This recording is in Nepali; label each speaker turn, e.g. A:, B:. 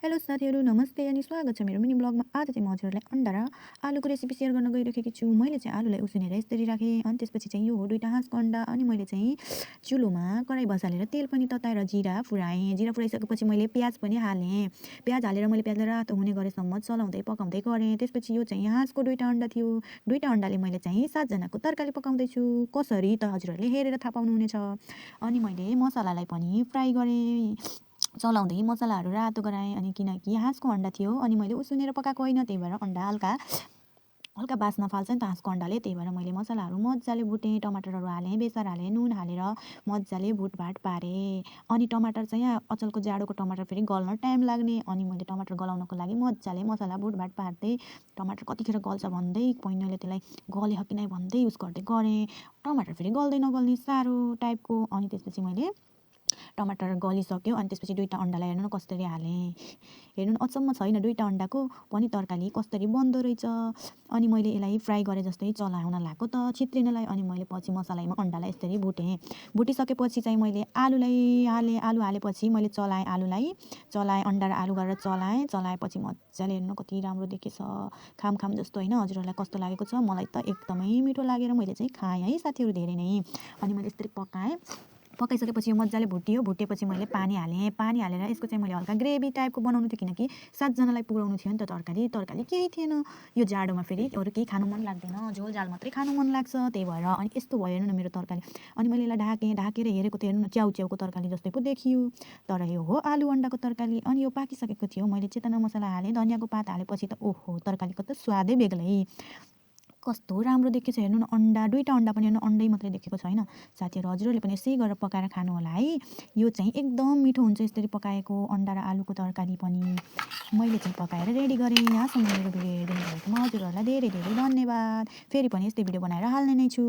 A: हेलो साथीहरू नमस्ते अनि स्वागत छ मेरो मिनी ब्लगमा। आज चाहिँ म हजुरहरूलाई अन्डा र आलुको रेसिपी सेयर गर्न गइरहेकी छु। मैले चाहिँ आलुलाई उसिनेर यसरी राखेँ अनि त्यसपछि चाहिँ यो हो दुईटा हाँसको अन्डा। अनि मैले चाहिँ चुलोमा कराही बसालेर तेल पनि तताएर जिरा फुराएँ। जिरा फुराइसकेपछि मैले प्याज पनि हालेँ। प्याज हालेर मैले प्याजलाई रातो हुने गरेसम्म चलाउँदै पकाउँदै गरेँ। त्यसपछि यो चाहिँ हाँसको दुईटा अन्डा थियो। दुईटा अन्डाले मैले चाहिँ 7जनाको तरकारी पकाउँदैछु। कसरी त हजुरहरूले हेरेर थाहा पाउनुहुनेछ। अनि मैले मसलालाई पनि फ्राई गरेँ, चलाउँदै मसलाहरू रातो गराएँ। अनि किनकि हाँसको अन्डा थियो अनि मैले उसिनेर पकाएको होइन, त्यही भएर अन्डा हल्का हल्का बास्ना फाल्छ नि त हाँसको अन्डाले, त्यही भएर मैले मसलाहरू मजाले भुटेँ, टमाटरहरू हालेँ, बेसार हालेँ, नुन हालेर मजाले भुटभाट पारेँ। अनि टमाटर चाहिँ अचलको जाडोको टमाटर फेरि गल्न टाइम लाग्ने, अनि मैले टमाटर गलाउनको लागि मजाले मसला भुटभाट पार्दै टमाटर कतिखेर गल्छ भन्दै पहिलाले त्यसलाई गल्यो कि नै भन्दै उस गर्दै गरेँ। टमाटर फेरि गल्दै नगल्ने साह्रो टाइपको। अनि त्यसपछि मैले टमाटर गलिसक्यो अनि त्यसपछि दुईटा अन्डालाई हेर्नु न कसरी हालेँ। हेर्नु न अचम्म छैन, दुईटा अन्डाको पनि तरकारी कसरी बन्दो रहेछ। अनि मैले यसलाई फ्राई गरे जस्तै चलाउन लाग्यो त छित्रिनलाई। अनि मैले पछि मसलामा अन्डालाई यसरी भुटेँ। भुटिसकेपछि चाहिँ मैले आलुलाई हालेँ। आलु हालेपछि मैले चलाएँ, आलुलाई चलाएँ, अन्डा र आलु गरेर चलाएपछि मजाले हेर्नु कति राम्रो देखेछ, खाम खाम जस्तो होइन। हजुरहरूलाई कस्तो लागेको छ? मलाई त एकदमै मिठो लागेर मैले चाहिँ खाएँ है साथीहरू, धेरै नै। अनि मैले यसरी पकाइसकेपछि यो मजाले भुट्यो। भुटेपछि मैले पानी हालेँ। पानी हालेर यसको चाहिँ मैले हल्का ग्रेभी टाइपको बनाउनु थियो, किनकि 7जनालाई पुऱ्याउनु थियो नि त। तरकारी केही थिएन यो जाडोमा, फेरि अरू केही खानु मन लाग्दैन, झोल झाल मात्रै खानु मन लाग्छ, त्यही भएर। अनि यस्तो भयो हेर्नु न मेरो तरकारी। अनि मैले यसलाई ढाकेर हेरेको त हेर्नु न च्याउको तरकारी जस्तै पो देखियो, तर यो हो आलु अन्डाको तरकारी। अनि यो पाकिसकेको थियो। मैले चेतना मसला हालेँ, धनियाँको पात हालेपछि त ओहो तरकारीको त स्वादै बेग्लै। कस्तो राम्रो देखेछ हेर्नु न। अन्डा दुईटा अन्डा पनि हेर्नु, अन्डै मात्रै देखेको छैन। साथीहरू हजुरहरूले पनि यसै गरेर पकाएर खानु होला है। यो चाहिँ एकदम मिठो हुन्छ यसरी पकाएको अन्डा र आलुको तरकारी पनि। मैले चाहिँ पकाएर रेडी गरेँ। यहाँसम्म मेरो भिडियो हेरिदिनु भएकोमा हजुरहरूलाई धेरै धेरै धन्यवाद। फेरि पनि यस्तै भिडियो बनाएर हाल्ने नै छु।